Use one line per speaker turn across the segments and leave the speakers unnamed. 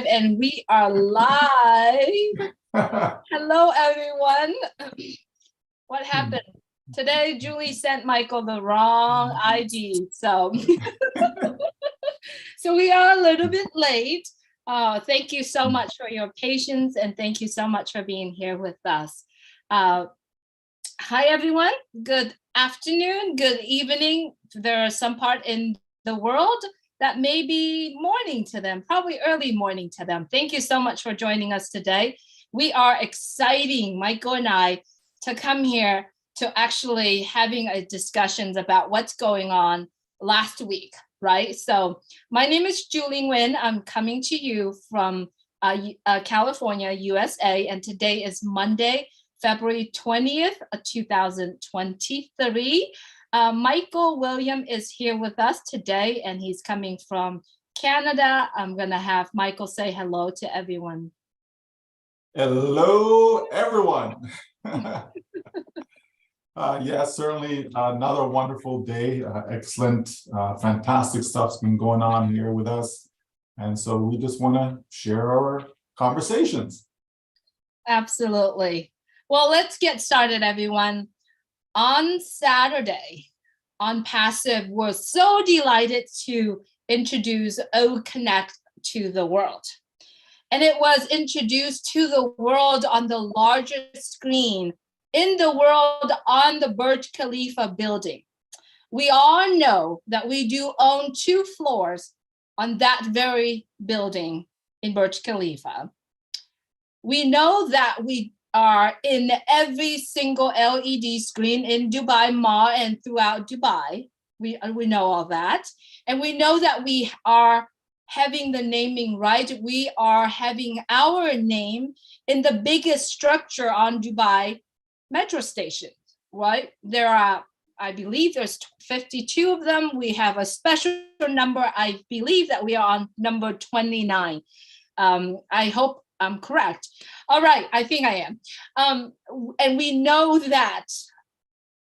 and we are live. Hello, everyone. What happened? Today, Julie sent Michael the wrong ID. So we are a little bit late. Thank you so much for your patience, and thank you so much for being here with us. Hi, everyone. Good afternoon, good evening. There are some part in the world that may be morning to them, probably early morning to them. Thank you so much for joining us today. We are exciting, Michael and I, to come here to actually having a discussions about what's going on last week, right? So my name is Julie Nguyen. I'm coming to you from California, USA, and today is Monday, February 20th, 2023. Michael William is here with us today, and he's coming from Canada. I'm going to have Michael say hello to everyone.
Hello, everyone. Yes, certainly another wonderful day. Excellent, fantastic stuff's been going on here with us. And so we just want to share our conversations.
Absolutely. Well, let's get started, everyone. On Saturday, ONPASSIVE was so delighted to introduce OConnect to the world. And it was introduced to the world on the largest screen in the world on the Burj Khalifa building. We all know that we do own 2 floors on that very building in Burj Khalifa. We know that we are in every single LED screen in Dubai Mall and throughout Dubai. We know all that. And we know that we are having the naming right. We are having our name in the biggest structure on Dubai metro station, right? There are, I believe there's 52 of them. We have a special number. I believe that we are on number 29. I hope I'm correct. All right, I think I am. And we know that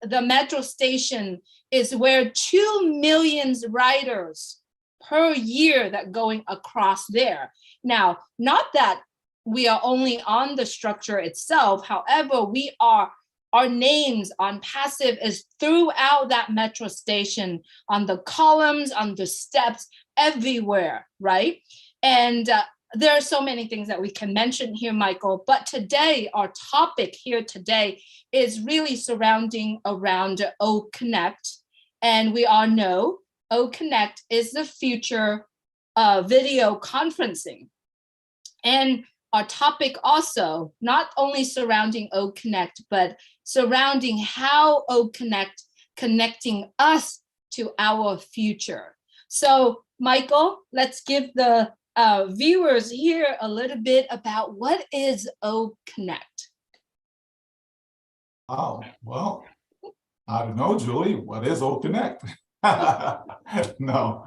the metro station is where 2 million riders per year that going across there. Now, not that we are only on the structure itself. However, our names ONPASSIVE is throughout that metro station, on the columns, on the steps, everywhere, right? And there are so many things that we can mention here, Michael, but today, our topic here today is really surrounding around OConnect. And we all know OConnect is the future video conferencing. And our topic also, not only surrounding OConnect, but surrounding how OConnect connecting us to our future. So, Michael, let's give the viewers here a little bit about what is OConnect.
Oh, well, I don't know, Julie, what is OConnect? No,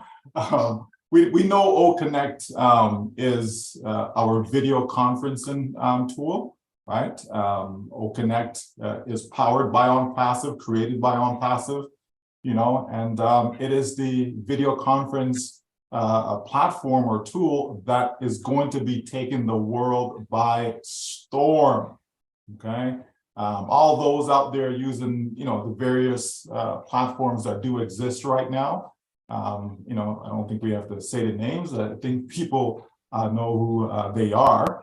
we know OConnect is our video conferencing tool, right? OConnect is powered by ONPASSIVE, created by ONPASSIVE, you know, and it is the video conference platform or tool that is going to be taking the world by storm. Okay, all those out there using, you know, the various platforms that do exist right now. You know, I don't think we have to say the names. I think people know who they are.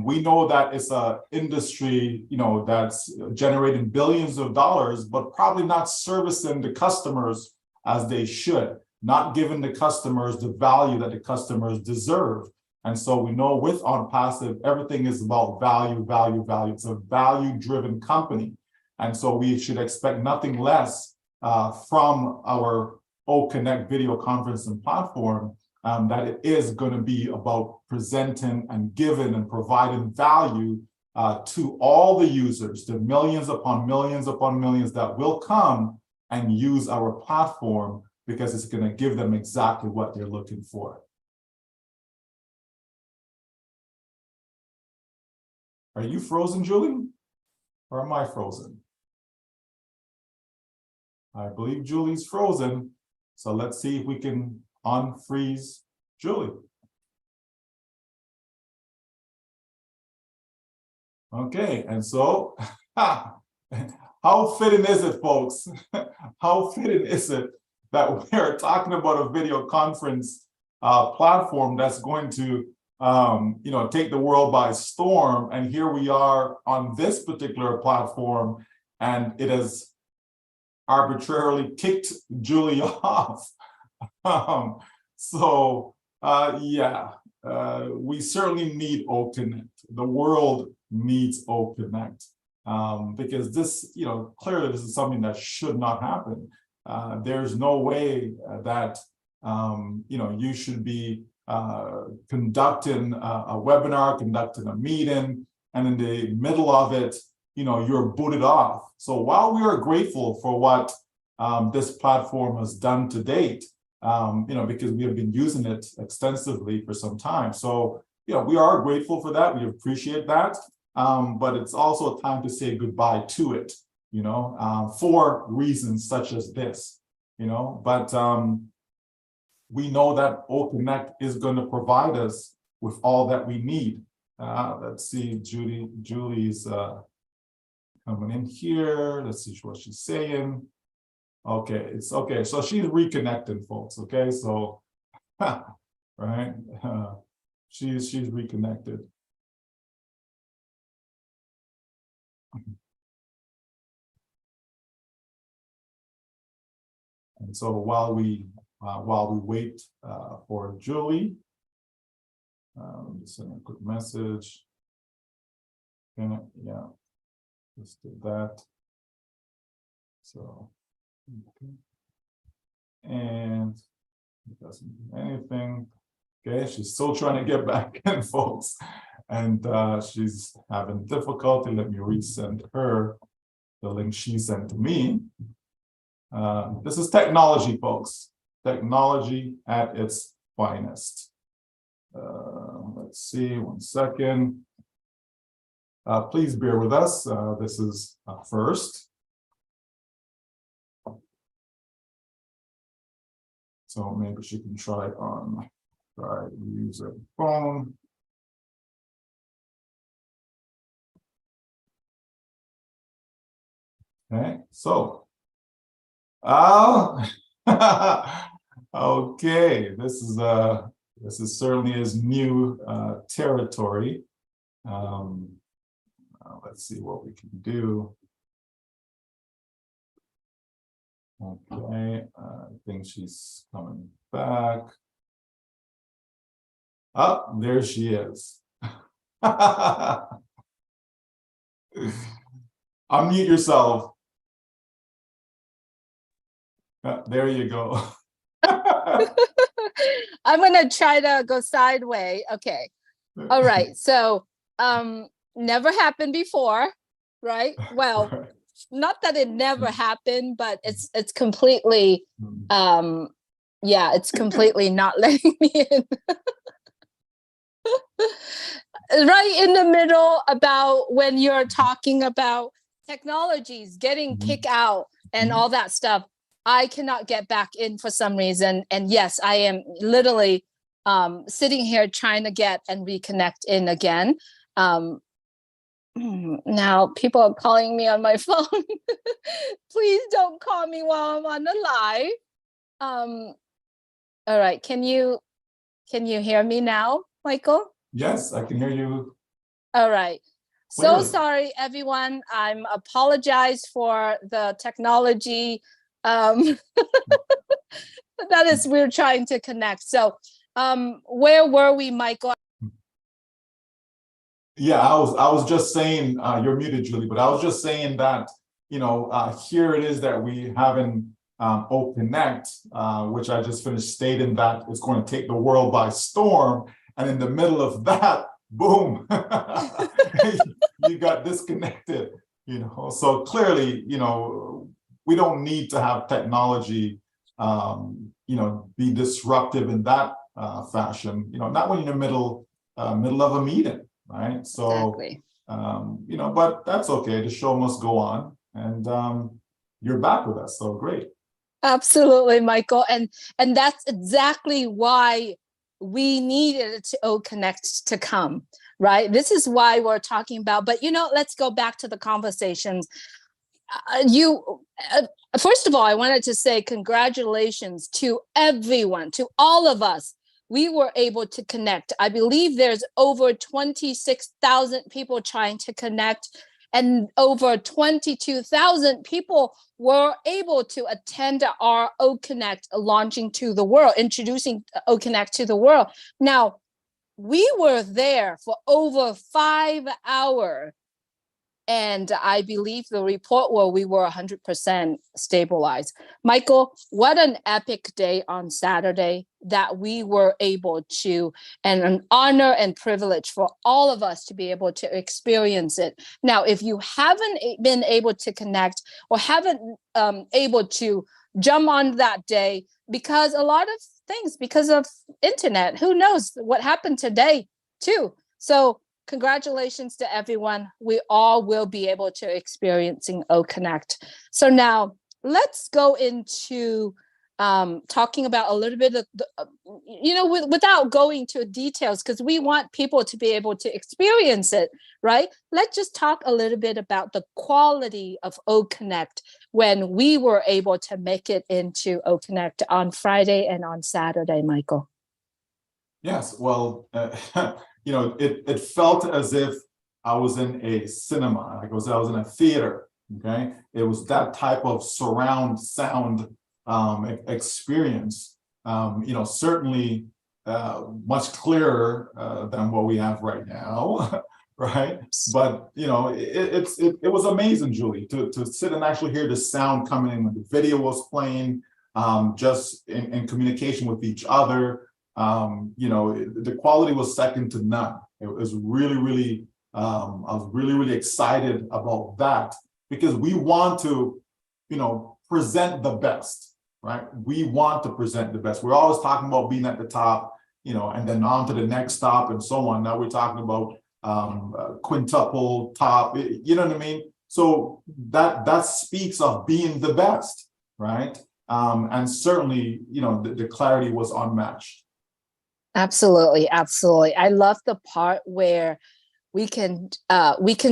We know that it's an industry, you know, that's generating billions of dollars, but probably not servicing the customers as they should, not giving the customers the value that the customers deserve. And so we know with ONPASSIVE, everything is about value, value, value. It's a value-driven company. And so we should expect nothing less from our OConnect video conferencing platform, that it is going to be about presenting and giving and providing value to all the users, the millions upon millions that will come and use our platform, because it's going to give them exactly what they're looking for. Are you frozen, Julie? Or am I frozen? I believe Julie's frozen. So let's see if we can unfreeze Julie. Okay, and so how fitting is it, folks? How fitting is it that we are talking about a video conference platform that's going to take the world by storm, and here we are on this particular platform, and it has arbitrarily kicked Julie off. We certainly need OConnect. The world needs OConnect because this, clearly this is something that should not happen. There's no way that, you should be conducting a webinar, conducting a meeting, and in the middle of it, you're booted off. So while we are grateful for what this platform has done to date, because we have been using it extensively for some time. So, we are grateful for that. We appreciate that. But it's also time to say goodbye to it, for reasons such as this, but we know that OConnect is going to provide us with all that we need. Let's see, Julie's coming in here. Let's see what she's saying. Okay, it's okay. So she's reconnecting, folks. Okay, so right, she's reconnected. And so while we wait for Julie, just send a quick message. Okay, yeah, just did that. So. Okay. And it doesn't do anything. Okay, she's still trying to get back in, folks, and she's having difficulty. Let me resend her the link she sent to me. This is technology, folks. Technology at its finest. Let's see, 1 second. Please bear with us. This is first. So maybe she can try use a phone. Okay, so okay, this is certainly his new territory. Let's see what we can do. Okay, I think she's coming back. Oh, there she is. Unmute yourself. There you go.
I'm gonna try to go sideways. Okay. All right. So never happened before, right? Well,
Right.
Not that it never happened, but it's completely it's completely not letting me in. Right in the middle about when you're talking about technologies getting kicked out and all that stuff, I cannot get back in for some reason. And yes, I am literally sitting here trying to get and reconnect in again. Now people are calling me on my phone. Please don't call me while I'm on the live. All right, can you hear me now, Michael?
Yes, I can hear you.
All right.
Clearly.
So sorry, everyone. I'm apologize for the technology. That is, we're trying to connect. So where were we, Michael?
Yeah, I was just saying, you're muted, Julie, but I was just saying that, here it is that we haven't OConnect, which I just finished stating that it's going to take the world by storm. And in the middle of that, boom, you got disconnected, So clearly, we don't need to have technology, be disruptive in that fashion, not when you're in the middle of a meeting. Right. So,
Exactly.
But that's okay. The show must go on. And you're back with us. So great.
Absolutely, Michael. And that's exactly why we needed to connect to come, right? This is why we're talking about, but let's go back to the conversations. First of all, I wanted to say congratulations to everyone, to all of us. We were able to connect. I believe there's over 26,000 people trying to connect, and over 22,000 people were able to attend our OConnect launching to the world, introducing OConnect to the world. Now, we were there for over 5 hours. And I believe the report we were 100% stabilized. Michael, what an epic day on Saturday that we were able to, and an honor and privilege for all of us to be able to experience it. Now, if you haven't been able to connect or haven't able to jump on that day, because a lot of things, because of internet, who knows what happened today too. So congratulations to everyone. We all will be able to experiencing OConnect. So now let's go into talking about a little bit of, without going to details, because we want people to be able to experience it, right? Let's just talk a little bit about the quality of OConnect when we were able to make it into OConnect on Friday and on Saturday, Michael.
Yes, well, it felt as if I was in a cinema, like I was in a theater, okay? It was that type of surround sound experience, certainly much clearer than what we have right now, right? But, it was amazing, Julie, to sit and actually hear the sound coming in when the video was playing, just in communication with each other. The quality was second to none. It was really, really, I was really, really excited about that, because we want to, present the best, right? We want to present the best. We're always talking about being at the top, and then on to the next stop and so on. Now we're talking about quintuple top, you know what I mean? So that speaks of being the best, right? And certainly, the clarity was unmatched.
Absolutely, absolutely. I love the part where we can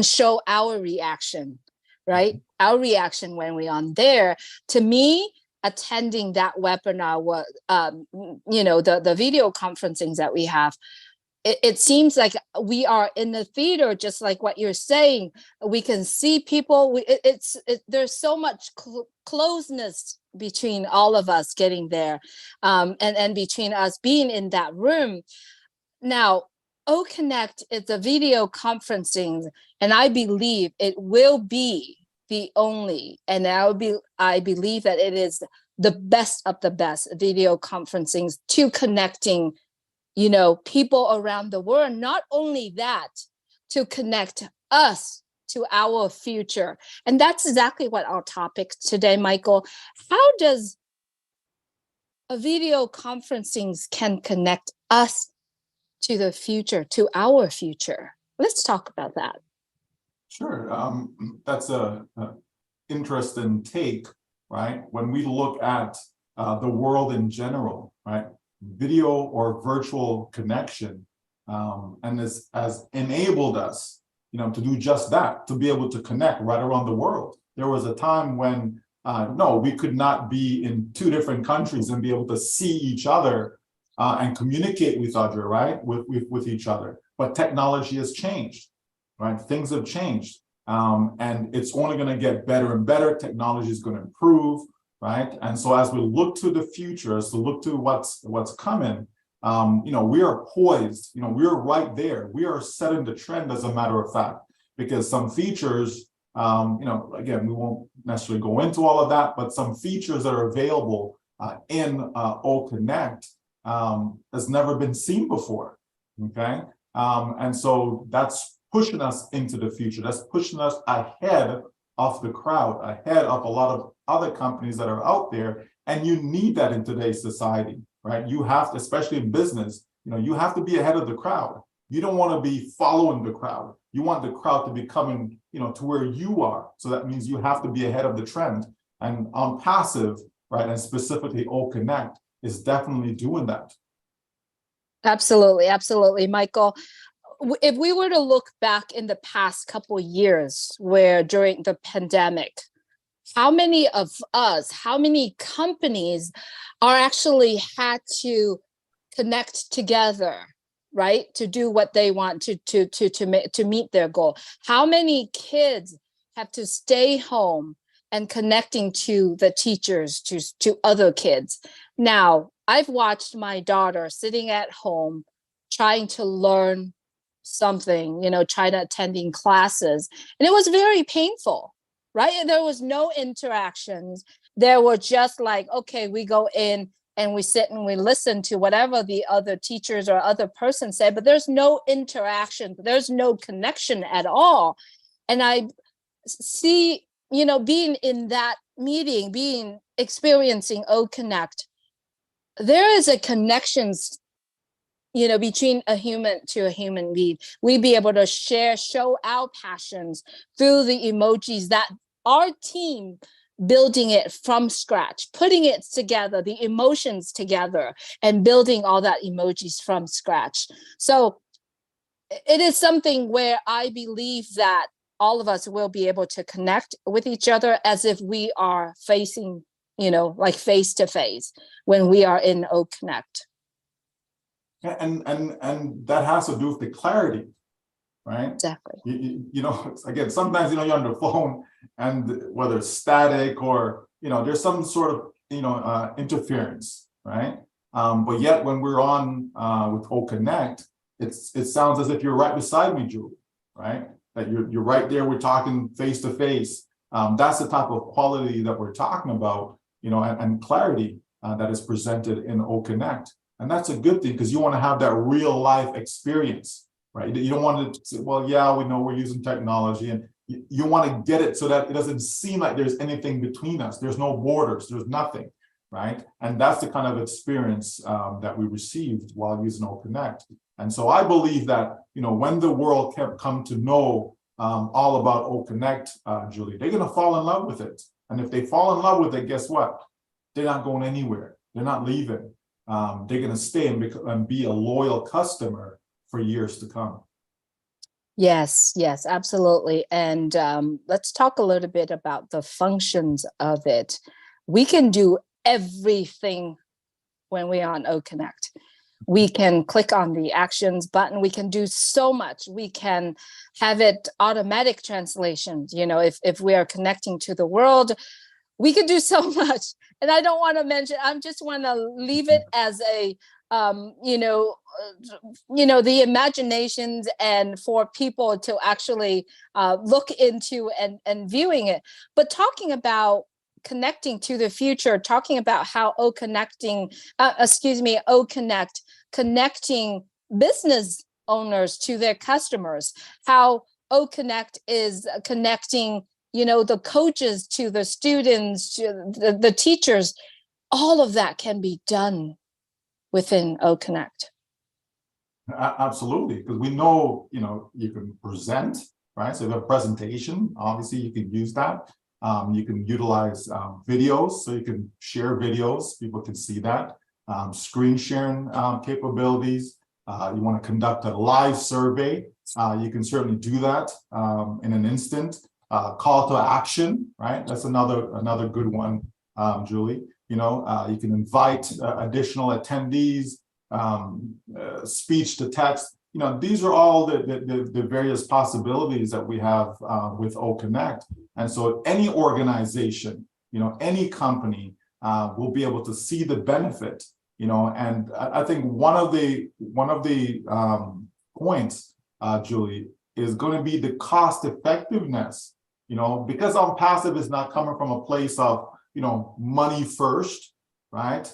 show our reaction, right? Our reaction when we're on there. To me, attending that webinar was, the video conferencing that we have, it seems like we are in the theater, just like what you're saying. We can see people. There's so much closeness between all of us getting there, and between us being in that room. Now, OConnect is a video conferencing, and I believe it will be the only, and I believe that it is the best of the best video conferencing to connecting people around the world. Not only that, to connect us to our future. And that's exactly what our topic today, Michael. How does a video conferencing can connect us to the future, to our future? Let's talk about that.
Sure. That's a interesting take, right? When we look at the world in general, right? Video or virtual connection, and this has enabled us, to do just that, to be able to connect right around the world. There was a time when, no, we could not be in two different countries and be able to see each other and communicate with each other, right? With each other. But technology has changed, right? Things have changed, and it's only going to get better and better. Technology is going to improve. Right. And so as we look to the future, as we look to what's coming, we are poised, we're right there. We are setting the trend, as a matter of fact, because some features, again, we won't necessarily go into all of that, but some features that are available in OConnect has never been seen before. Okay. And so that's pushing us into the future. That's pushing us ahead of the crowd, ahead of a lot of other companies that are out there. And you need that in today's society, right? You have to, especially in business, you have to be ahead of the crowd. You don't want to be following the crowd. You want the crowd to be coming, to where you are. So that means you have to be ahead of the trend. And ONPASSIVE, right, and specifically OConnect is definitely doing that.
Absolutely, absolutely, Michael. If we were to look back in the past couple of years, where during the pandemic, how many of us, how many companies are actually had to connect together, right, to do what they want to meet their goal? How many kids have to stay home and connecting to the teachers, to other kids? Now, I've watched my daughter sitting at home trying to learn something, trying to attending classes, and it was very painful, right? And there was no interactions. There were just like, okay, we go in and we sit and we listen to whatever the other teachers or other person said, but there's no interaction, there's no connection at all. And I see, being in that meeting, experiencing O Connect, there is a connections, between a human to a human being. We be able to show our passions through the emojis that our team building it from scratch, putting it together, the emotions together, and building all that emojis from scratch. So it is something where I believe that all of us will be able to connect with each other as if we are facing, like face to face when we are in O Connect.
And that has to do with the clarity, right?
Exactly.
Again, sometimes you're on the phone, and whether it's static or there's some sort of interference, right? But yet when we're on with O Connect, it sounds as if you're right beside me, Julie, right? That you're right there. We're talking face to face. That's the type of quality that we're talking about, and clarity that is presented in O Connect. And that's a good thing, because you want to have that real life experience, right? You don't want to say, well, yeah, we know we're using technology, and you want to get it so that it doesn't seem like there's anything between us. There's no borders, there's nothing, right? And that's the kind of experience that we received while using O Connect. And so I believe that, when the world come to know all about O Connect, Julie, they're going to fall in love with it. And if they fall in love with it, guess what? They're not going anywhere. They're not leaving. They're going to stay and be a loyal customer for years to come.
Yes, absolutely. And let's talk a little bit about the functions of it. We can do everything when we're on O Connect. We can click on the actions button. We can do so much. We can have it automatic translations. If we are connecting to the world, we can do so much. And I don't want to mention, I just want to leave it as a, the imaginations, and for people to actually look into and viewing it. But talking about connecting to the future, talking about how O Connect connecting business owners to their customers, how O Connect is connecting the coaches to the students, to the teachers. All of that can be done within O Connect.
Absolutely, because we know, you can present, right? So the presentation, obviously you can use that. You can utilize videos, so you can share videos, people can see that. Screen sharing capabilities. You want to conduct a live survey, you can certainly do that in an instant. Call to action, right? That's another good one, Julie. You can invite additional attendees, speech to text. These are all the various possibilities that we have with O Connect. And so any organization, any company will be able to see the benefit, and I think one of the points, Julie, is going to be the cost effectiveness, because ONPASSIVE is not coming from a place of, money first, right?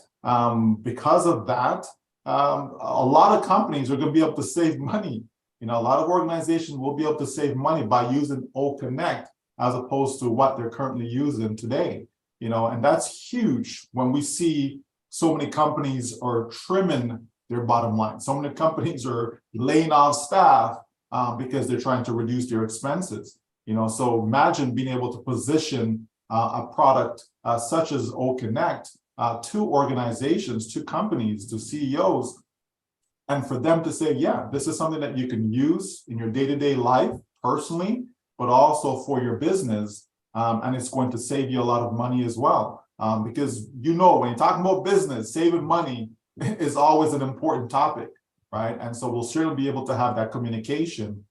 Because of that, a lot of companies are going to be able to save money. A lot of organizations will be able to save money by using O Connect as opposed to what they're currently using today. And that's huge when we see so many companies are trimming their bottom line. So many companies are laying off staff because they're trying to reduce their expenses. So imagine being able to position a product such as O Connect to organizations, to companies, to CEOs, And for them to say, yeah, this is something that you can use in your day-to-day life personally, but also for your business. And it's going to save you a lot of money as well. Because, you know, when you're talking about business, saving money is always an important topic, right? And so we'll certainly be able to have that communication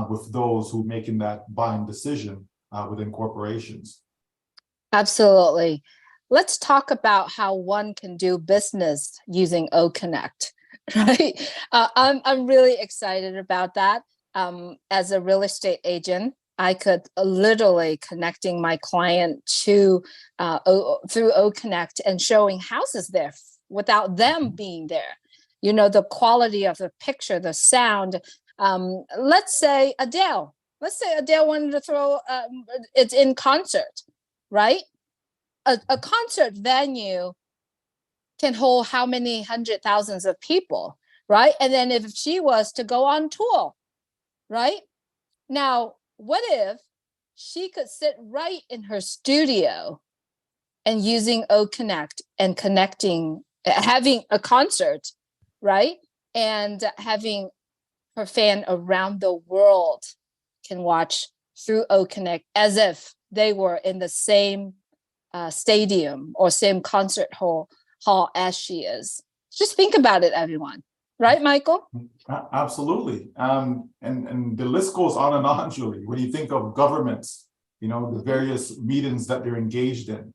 with those who are making that buying decision within corporations.
Absolutely. Let's talk about how one can do business using OConnect, right? I'm really excited about that. As a real estate agent, I could literally connecting my client to through OConnect and showing houses there without them being there. You know, the quality of the picture, the sound. Let's say Adele. Let's say Adele wanted to throw it's in concert, right? A concert venue can hold how many hundred thousands of people, right? And then if she was to go on tour, right? Now, what if she could sit right in her studio and using OConnect and connecting, having a concert, right? And having her fan around the world can watch through OConnect as if they were in the same stadium or same concert hall as she is. Just think about it, everyone. Right, Michael?
Absolutely. And the list goes on and on, Julie. When you think of governments, you know, the various meetings that they're engaged in,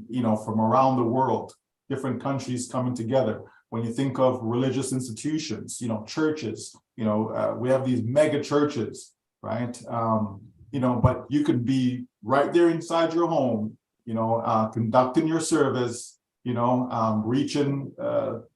you know, from around the world, different countries coming together. When you think of religious institutions, you know, churches, you know, we have these mega churches, right? You know, but you could be right there inside your home, you know, conducting your service, you know, reaching,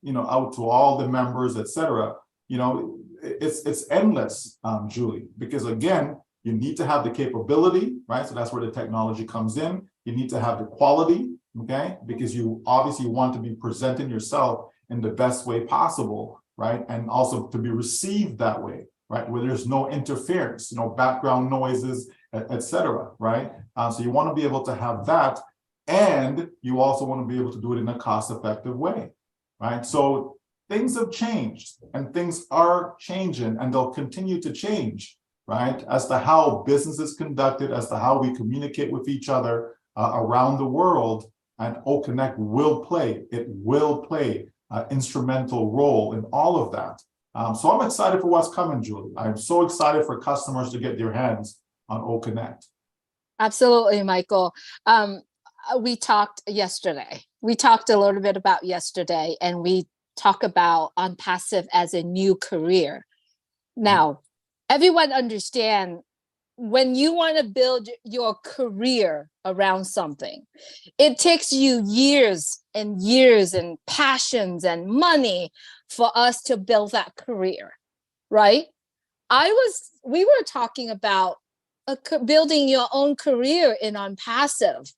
you know, out to all the members, etc. You know, it's endless, Julie, because again, you need to have the capability, right? So that's where the technology comes in. You need to have the quality, okay? Because you obviously want to be presenting yourself in the best way possible, right? And also to be received that way, right? Where there's no interference, no background noises, etc. Right? So you want to be able to have that. And you also want to be able to do it in a cost-effective way, right? So things have changed and things are changing and they'll continue to change, right? As to how business is conducted, as to how we communicate with each other around the world, and OConnect will play an instrumental role in all of that. So I'm excited for what's coming, Julie. I'm so excited for customers to get their hands on OConnect.
Absolutely, Michael. We talked yesterday. We talked a little bit about yesterday, and we talk about ONPASSIVE as a new career. Now, everyone understand when you want to build your career around something, it takes you years and years and passions and money for us to build that career, right? We were talking about building your own career in ONPASSIVE,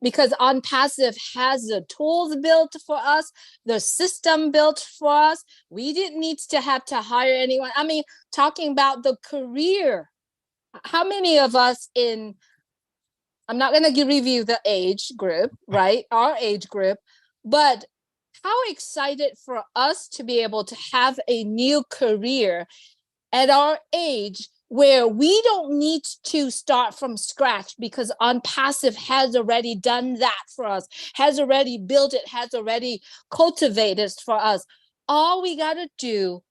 because ONPASSIVE has the tools built for us, the system built for us. We didn't need to have to hire anyone. I mean, talking about the career, how many of us in, I'm not going to review the age group, right? Our age group, but how excited for us to be able to have a new career at our age where we don't need to start from scratch, because ONPASSIVE has already done that for us, has already built it, has already cultivated for us. All we got to do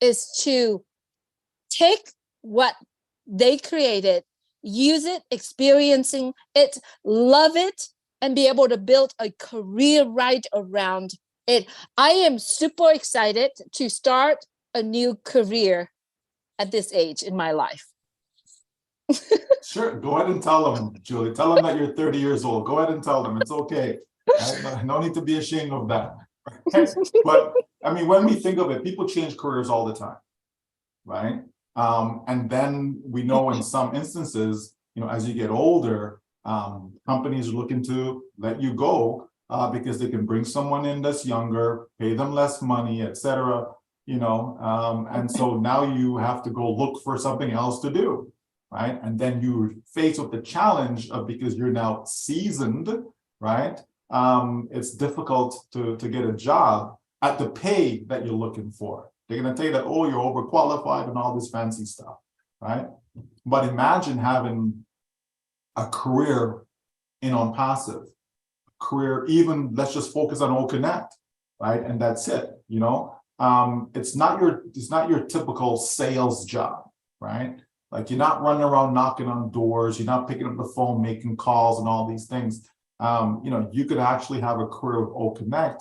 is to take what they created, use it, experiencing it, love it, and be able to build a career right around it. I am super excited to start a new career at this age in my life.
Sure, go ahead and tell them, Julie. Tell them that you're 30 years old. Go ahead and tell them it's okay. Right? No need to be ashamed of that. Right? But I mean, when we think of it, people change careers all the time, right? And then we know in some instances, you know, as you get older, companies are looking to let you go because they can bring someone in that's younger, pay them less money, etc. You know, and so now you have to go look for something else to do, right? And then you're faced with the challenge of, because you're now seasoned, right? It's difficult to get a job at the pay that you're looking for, They're going to tell you that, oh, you're overqualified and all this fancy stuff, right? But imagine having a career in ONPASSIVE, career, even let's just focus on OConnect, right? And that's it, you know. It's not your typical sales job, right? Like you're not running around knocking on doors, you're not picking up the phone, making calls and all these things. You know, you could actually have a career with OConnect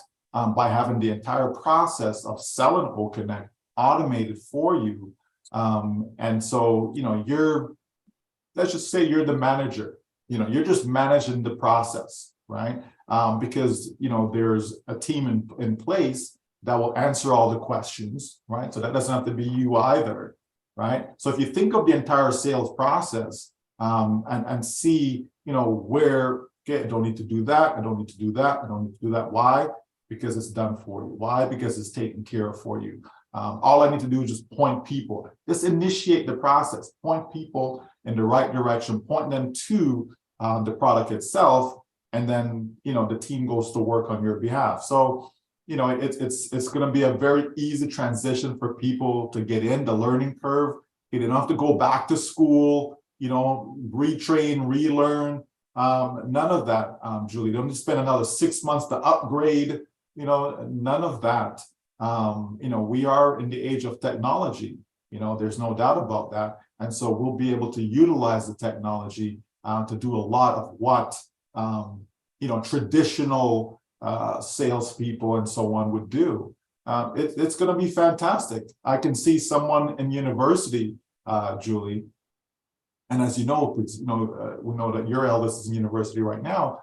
by having the entire process of selling OConnect automated for you. And so, you know, let's just say you're the manager, you know, you're just managing the process, right? Because, you know, there's a team in place that will answer all the questions, right? So that doesn't have to be you either, right? So if you think of the entire sales process and see, you know, where, okay, I don't need to do that, I don't need to do that, I don't need to do that. Why? Because it's done for you. Why? Because it's taken care of for you. All I need to do is just point people, just initiate the process, point people in the right direction, point them to the product itself, and then, you know, the team goes to work on your behalf. So, you know, it's going to be a very easy transition for people to get in the learning curve. You don't have to go back to school, you know, retrain, relearn, none of that, Julie. Don't spend another 6 months to upgrade, you know, none of that. You know, we are in the age of technology, you know, there's no doubt about that. And so we'll be able to utilize the technology to do a lot of what, you know, traditional salespeople and so on would do. It's going to be fantastic. I can see someone in university, Julie, and as you know, we know that your eldest is in university right now.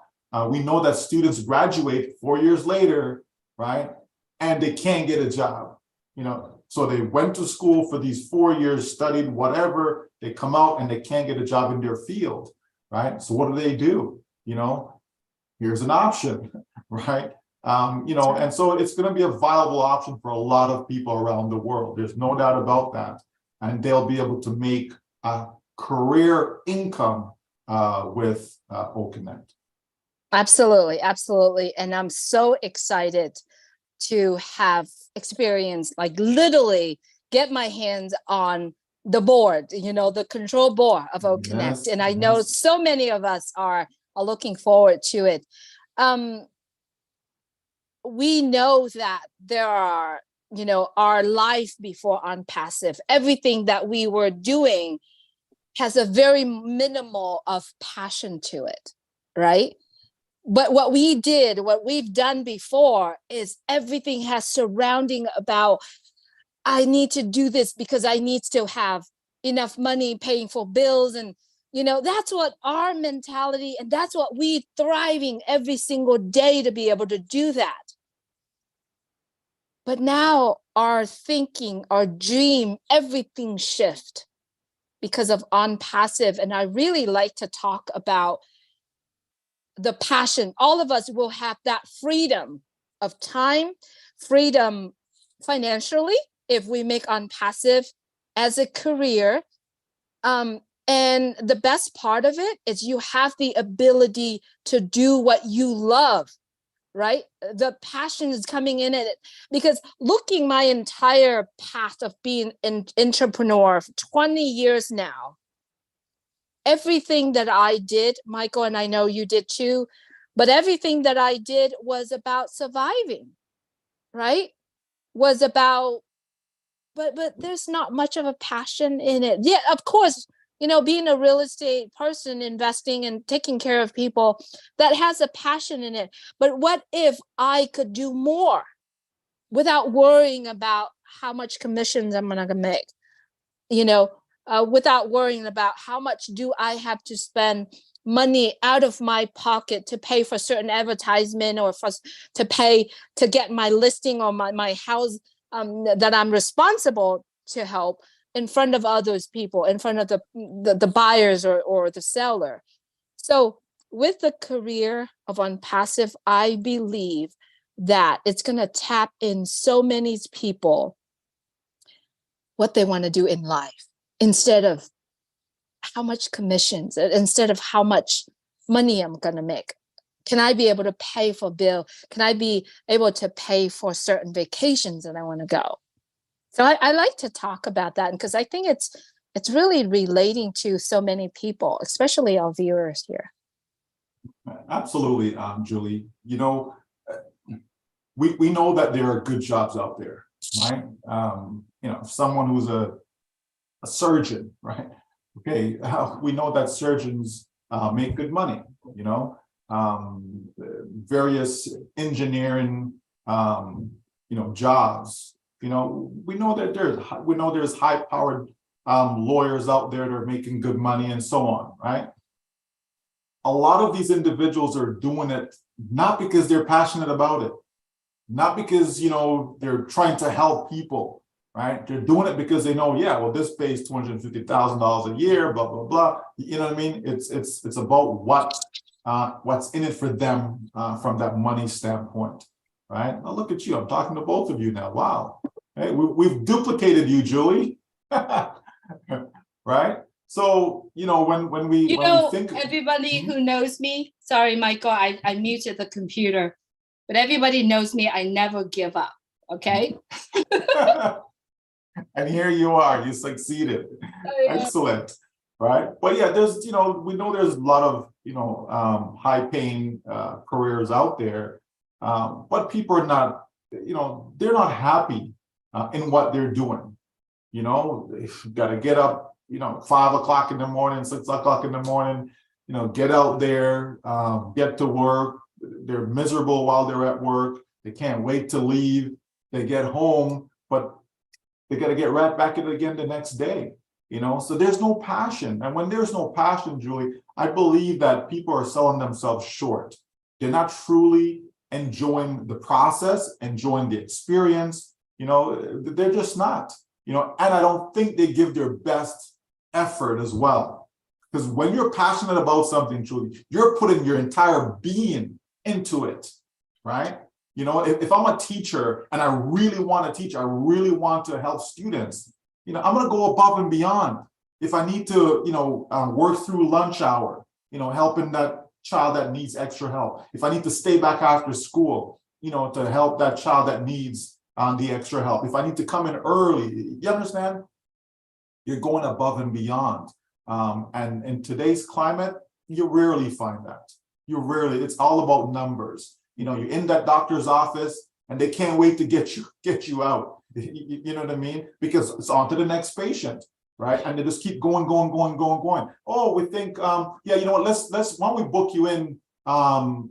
We know that students graduate 4 years later, right? And they can't get a job, you know. So they went to school for these 4 years, studied whatever, they come out and they can't get a job in their field, right? So what do? You know, here's an option, right? You know, and so it's going to be a viable option for a lot of people around the world. There's no doubt about that. And they'll be able to make a career income with OConnect.
Absolutely, absolutely. And I'm so excited to have experience, like literally get my hands on the board, you know, the control board of OConnect.
Yes,
and I know so many of us are looking forward to it. We know that there are, you know, our life before ONPASSIVE, everything that we were doing has a very minimal of passion to it, right? But what we've done before is everything has surrounding about, I need to do this because I need to have enough money paying for bills. And, you know, that's what our mentality, and that's what we thriving every single day to be able to do that. But now our thinking, our dream, everything shift because of ONPASSIVE. And I really like to talk about the passion. All of us will have that freedom of time, freedom financially, if we make ONPASSIVE as a career. And the best part of it is you have the ability to do what you love, right? The passion is coming in it, because looking my entire path of being an entrepreneur for 20 years now, everything that I did, Michael, and I know you did too, but everything that I did was about surviving, right? Was about, but there's not much of a passion in it. Yeah, of course, you know, being a real estate person, investing and taking care of people, that has a passion in it. But what if I could do more without worrying about how much commissions I'm gonna make, you know, without worrying about how much do I have to spend money out of my pocket to pay for certain advertisement, or to pay to get my listing or my house that I'm responsible to help in front of others people, in front of the buyers or the seller. So with the career of ONPASSIVE, I believe that it's going to tap in so many people what they want to do in life, instead of how much commissions, instead of how much money I'm going to make. Can I be able to pay for bill? Can I be able to pay for certain vacations that I want to go? So I like to talk about that because I think it's really relating to so many people, especially our viewers here.
Absolutely, Julie. You know, we know that there are good jobs out there, right? You know, someone who's a surgeon, right? Okay, we know that surgeons make good money, you know, various engineering, you know, jobs, you know, we know that there's high-powered lawyers out there that are making good money and so on, right? A lot of these individuals are doing it not because they're passionate about it, not because, you know, they're trying to help people, right? They're doing it because they know, yeah, well, this pays $250,000 a year, blah, blah, blah. You know what I mean? It's about what's in it for them from that money standpoint, right? Now look at you, I'm talking to both of you now. Wow. Hey, we've duplicated you, Julie. Right? So, you know, when we think
everybody who knows me, sorry, Michael, I muted the computer, but everybody knows me, I never give up, okay?
And here you are, you succeeded. Excellent, right? But yeah, there's, you know, we know there's a lot of, you know, high-paying careers out there, but people are not, you know, they're not happy in what they're doing. You know, they've got to get up, you know, 5 o'clock in the morning, 6 o'clock in the morning, you know, get out there, get to work. They're miserable while they're at work. They can't wait to leave. They get home, but they got to get right back at it again the next day, you know? So there's no passion. And when there's no passion, Julie, I believe that people are selling themselves short. They're not truly enjoying the process, enjoying the experience, you know, they're just not, you know, and I don't think they give their best effort as well. Because when you're passionate about something, Julie, you're putting your entire being into it, right? You know, if I'm a teacher and I really want to teach, I really want to help students, you know, I'm going to go above and beyond. If I need to, you know, work through lunch hour, you know, helping that child that needs extra help. If I need to stay back after school, you know, to help that child that needs the extra help. If I need to come in early, you understand? You're going above and beyond. And in today's climate, you rarely find that. You rarely, it's all about numbers. You know, you're in that doctor's office and they can't wait to get you out. You know what I mean? Because it's on to the next patient, right? And they just keep going. Oh, we think, yeah, you know what, let's, why don't we book you in,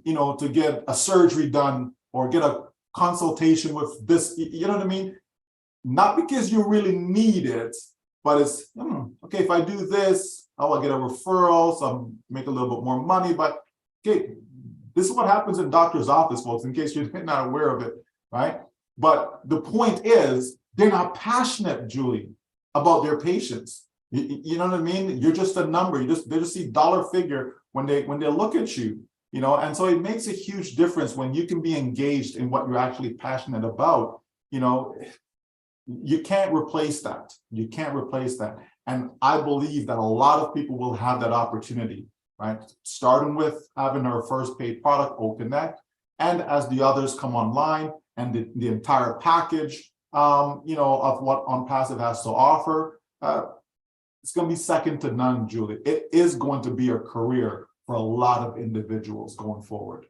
you know, to get a surgery done or get a consultation with this, you know what I mean? Not because you really need it, but it's, okay, if I do this, I'll get a referral, so I'll make a little bit more money, but okay, this is what happens in doctor's office, folks, in case you're not aware of it, right? But the point is, they're not passionate, Julie, about their patients. You know what I mean? You're just a number. They just see dollar figure when they look at you, you know. And so it makes a huge difference when you can be engaged in what you're actually passionate about. You know, you can't replace that. You can't replace that. And I believe that a lot of people will have that opportunity, right? Starting with having our first paid product, OConnect, and as the others come online and the entire package, you know, of what ONPASSIVE has to offer, it's going to be second to none, Julie. It is going to be a career for a lot of individuals going forward.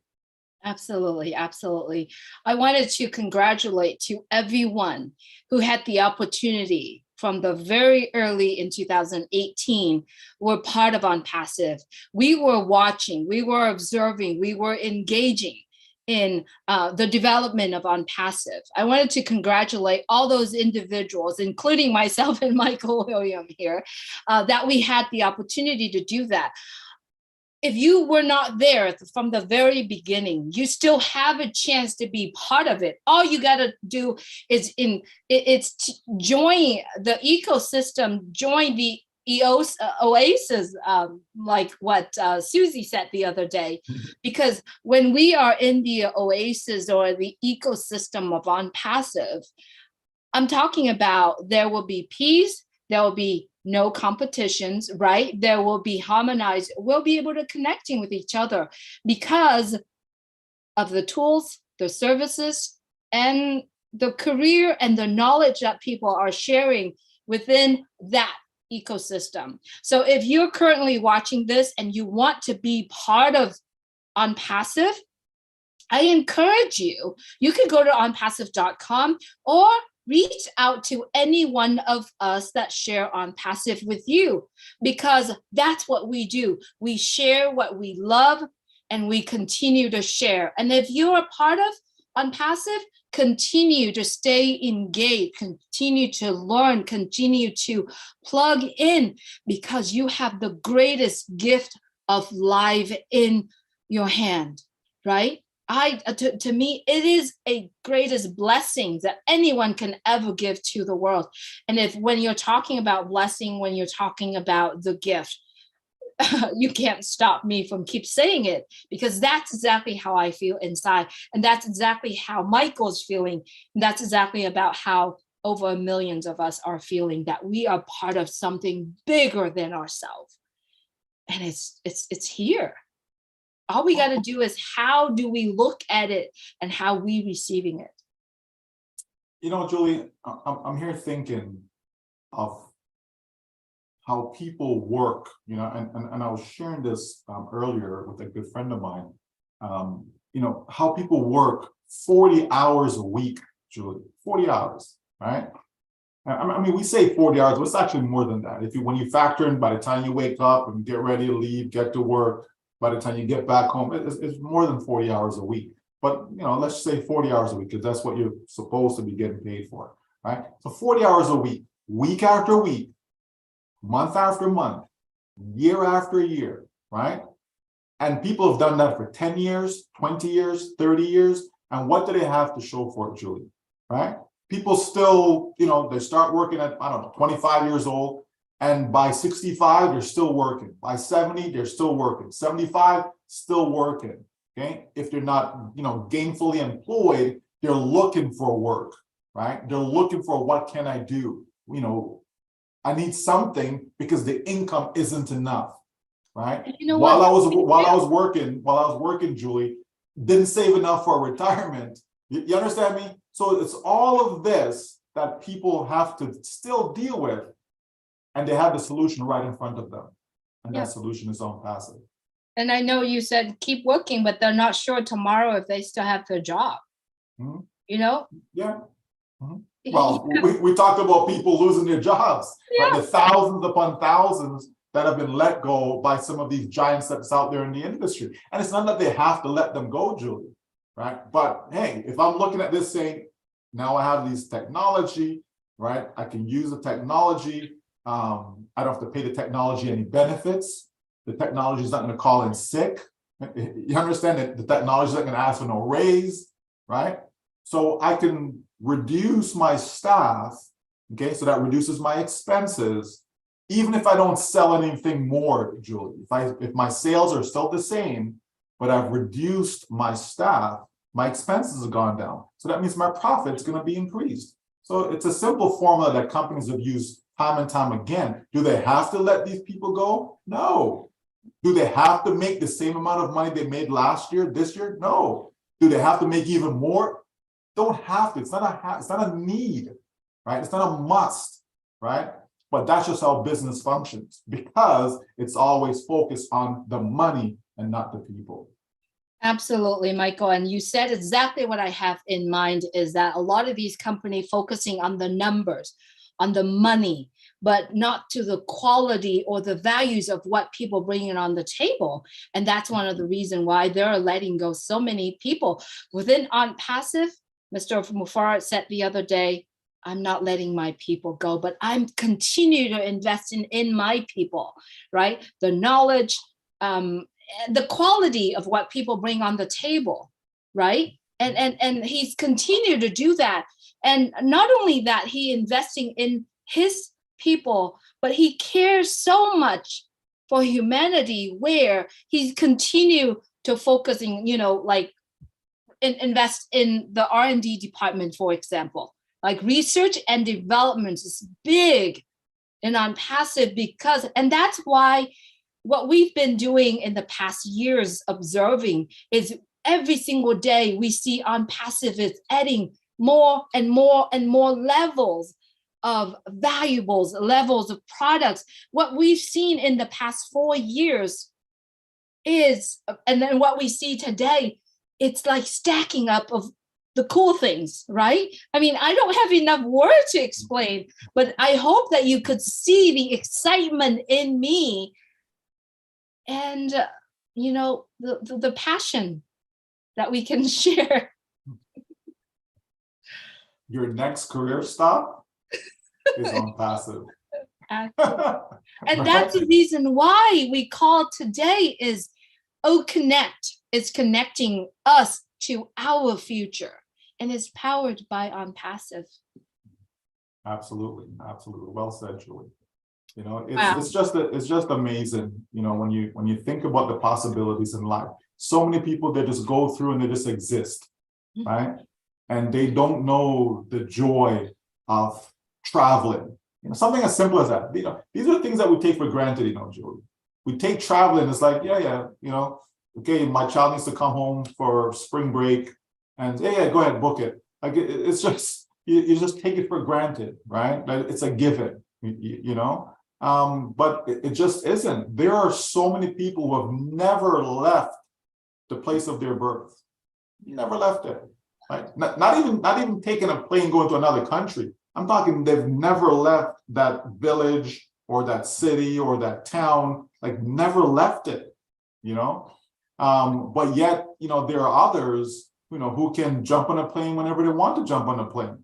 Absolutely, absolutely. I wanted to congratulate to everyone who had the opportunity from the very early in 2018 were part of ONPASSIVE. We were watching, we were observing, we were engaging in the development of ONPASSIVE. I wanted to congratulate all those individuals, including myself and Michael William here, that we had the opportunity to do that. If you were not there from the very beginning, you still have a chance to be part of it. All you got to do is join the ecosystem, join the oasis, like what Susie said the other day, because when we are in the oasis or the ecosystem of ONPASSIVE, I'm talking about there will be peace, there will be no competitions, right? There will be harmonized, we'll be able to connecting with each other because of the tools, the services, and the career and the knowledge that people are sharing within that ecosystem. So if you're currently watching this and you want to be part of ONPASSIVE, I encourage you, you can go to onpassive.com or reach out to any one of us that share ONPASSIVE with you, because that's what we do. We share what we love and we continue to share. And if you're a part of ONPASSIVE, continue to stay engaged, continue to learn, continue to plug in, because you have the greatest gift of life in your hand, right? To me, it is a greatest blessing that anyone can ever give to the world. And when you're talking about blessing, when you're talking about the gift, you can't stop me from keep saying it, because that's exactly how I feel inside. And that's exactly how Michael's feeling. And that's exactly about how over millions of us are feeling, that we are part of something bigger than ourselves. And it's here. All we got to do is, how do we look at it and how we receiving it?
You know, Julie, I'm here thinking of how people work, you know, and I was sharing this earlier with a good friend of mine, you know, how people work 40 hours a week, Julie, 40 hours, right? I mean, we say 40 hours, but it's actually more than that. When you factor in by the time you wake up and get ready to leave, get to work, by the time you get back home, it's more than 40 hours a week. But, you know, let's say 40 hours a week, because that's what you're supposed to be getting paid for, right? So 40 hours a week, week after week, month after month, year after year, right? And people have done that for 10 years, 20 years, 30 years. And what do they have to show for it, Julie, right? People still, you know, they start working at, I don't know, 25 years old. And by 65, they're still working. By 70, they're still working. 75, still working, okay? If they're not, you know, gainfully employed, they're looking for work, right? They're looking for, what can I do? You know, I need something because the income isn't enough, right?
You know
while
what?
I was working, Julie, didn't save enough for retirement. You understand me? So it's all of this that people have to still deal with, and they have the solution right in front of them. And that solution is ONPASSIVE.
And I know you said keep working, but they're not sure tomorrow if they still have their job.
Mm-hmm.
You know?
Yeah. Mm-hmm. Well, we talked about people losing their jobs, right? The thousands upon thousands that have been let go by some of these giants that's out there in the industry. And it's not that they have to let them go, Julie, right? But hey, if I'm looking at this saying, now I have this technology, right? I can use the technology. I don't have to pay the technology any benefits. The technology is not going to call in sick. You understand that the technology is not going to ask for no raise, right? So I can reduce my staff, okay? So that reduces my expenses, even if I don't sell anything more, Julie. If my sales are still the same, but I've reduced my staff, my expenses have gone down. So that means my profit is going to be increased. So it's a simple formula that companies have used time and time again. Do they have to let these people go? No. Do they have to make the same amount of money they made last year, this year? No. Do they have to make even more? Don't have to. It's not a need, right? It's not a must, right? But that's just how business functions, because it's always focused on the money and not the people.
Absolutely, Michael. And you said exactly what I have in mind, is that a lot of these companies focusing on the numbers, on the money, but not to the quality or the values of what people bringing on the table. And that's one of the reasons why they're letting go so many people. Within ONPASSIVE, Mr. Mufareh said the other day, I'm not letting my people go, but I'm continue to invest in my people, right? The knowledge, the quality of what people bring on the table, right? And he's continued to do that. And not only that, he investing in his people, but he cares so much for humanity, where he's continue to focusing, you know, like invest in the R&D department, for example. Like research and development is big in ONPASSIVE, because, and that's why what we've been doing in the past years observing is every single day we see ONPASSIVE is adding more and more and more levels of valuables, levels of products. What we've seen in the past 4 years is, and then what we see today, it's like stacking up of the cool things, right? I mean, I don't have enough words to explain, but I hope that you could see the excitement in me and, the passion that we can share.
Your next career stop is ONPASSIVE.
And that's the reason why we call today is Connect. It's connecting us to our future, and it's powered by ONPASSIVE.
Absolutely, absolutely. Well said, Julie.
Wow.
It's just amazing, when you think about the possibilities in life. So many people, they just go through and they just exist, right? And they don't know the joy of traveling. Something as simple as that. These are things that we take for granted, Julie. We take traveling, it's like, yeah, okay, my child needs to come home for spring break, and yeah, go ahead, book it. Like it's just, you just take it for granted, right? Like it's a given, but it just isn't. There are so many people who have never left the place of their birth, never left it. Right? Not even taking a plane going to another country. I'm talking they've never left that village or that city or that town, like never left it, but yet, there are others, who can jump on a plane whenever they want to jump on a plane.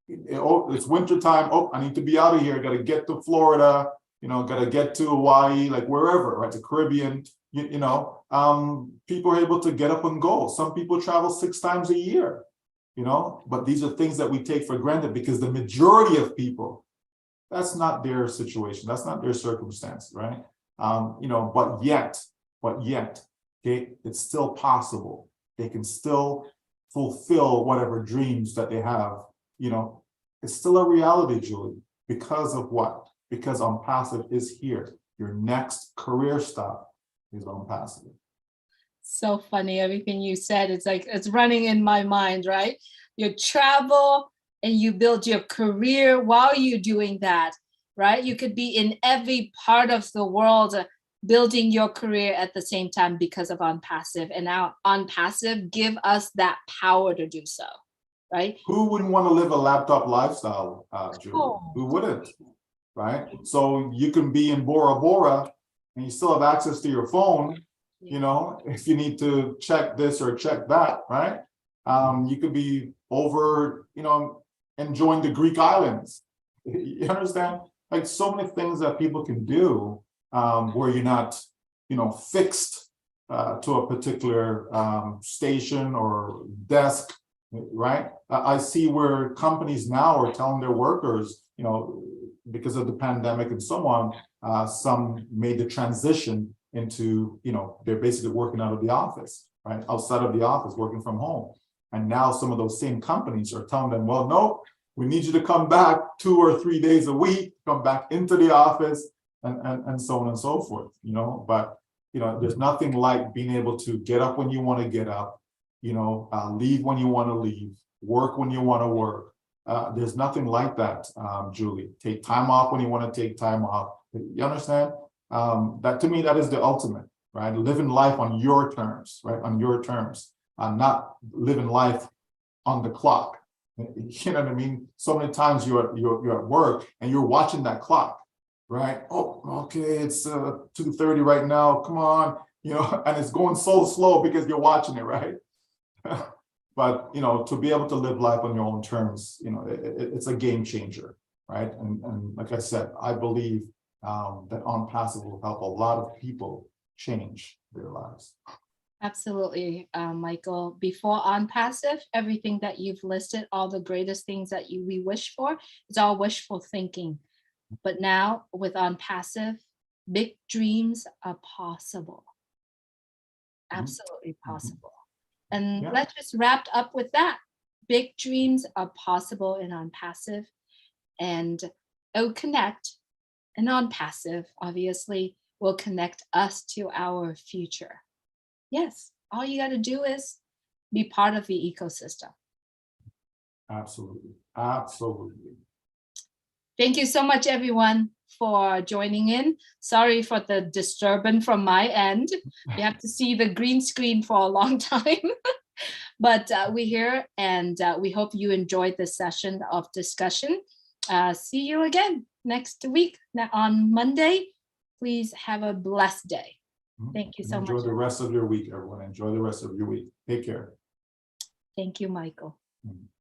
It's winter time. Oh, I need to be out of here. Got to get to Florida. Got to get to Hawaii, like wherever, right? The Caribbean. People are able to get up and go. Some people travel 6 times a year. But these are things that we take for granted because the majority of people, that's not their situation. That's not their circumstance, right? But yet, okay, it's still possible. They can still fulfill whatever dreams that they have. It's still a reality, Julie, because of what? Because ONPASSIVE is here. Your next career stop is ONPASSIVE.
So funny, everything you said, it's like it's running in my mind, right? You travel and you build your career while you're doing that, right? You could be in every part of the world building your career at the same time because of ONPASSIVE. And now ONPASSIVE give us that power to do so, right?
Who wouldn't want to live a laptop lifestyle, Julie?
Oh.
Who wouldn't, right? So you can be in Bora Bora and you still have access to your phone, if you need to check this or check that, right? You could be over, enjoying the Greek islands. You understand? Like so many things that people can do where you're not, fixed to a particular station or desk, right? I see where companies now are telling their workers, because of the pandemic and so on, some made the transition into, they're basically working out of the office, right? Outside of the office, working from home. And now some of those same companies are telling them, well, no, we need you to come back 2 or 3 days a week, come back into the office and so on and so forth, but, there's nothing like being able to get up when you want to get up, leave when you want to leave, work when you want to work. There's nothing like that, Julie. Take time off when you want to take time off. You understand? That to me, that is the ultimate, right? Living life on your terms, right? On your terms, not living life on the clock. You know what I mean? So many times you're at work and you're watching that clock, right? Oh, okay, it's 2:30 right now. Come on, and it's going so slow because you're watching it, right? But to be able to live life on your own terms, it's a game changer, right? And like I said, I believe that ONPASSIVE will help a lot of people change their lives.
Absolutely, Michael. Before ONPASSIVE, everything that you've listed, all the greatest things that we wish for, it's all wishful thinking. But now with ONPASSIVE, big dreams are possible. Absolutely possible. And let's just wrap up with that. Big dreams are possible in ONPASSIVE, and Connect and ONPASSIVE obviously will connect us to our future. Yes, all you got to do is be part of the ecosystem.
Absolutely. Absolutely.
Thank you so much, everyone, for joining in. Sorry for the disturbance from my end. You have to see the green screen for a long time. But we're here, and we hope you enjoyed this session of discussion. See you again next week on Monday. Please have a blessed day. Thank you so much.
Enjoy the rest of your week, everyone. Enjoy the rest of your week. Take care.
Thank you, Michael.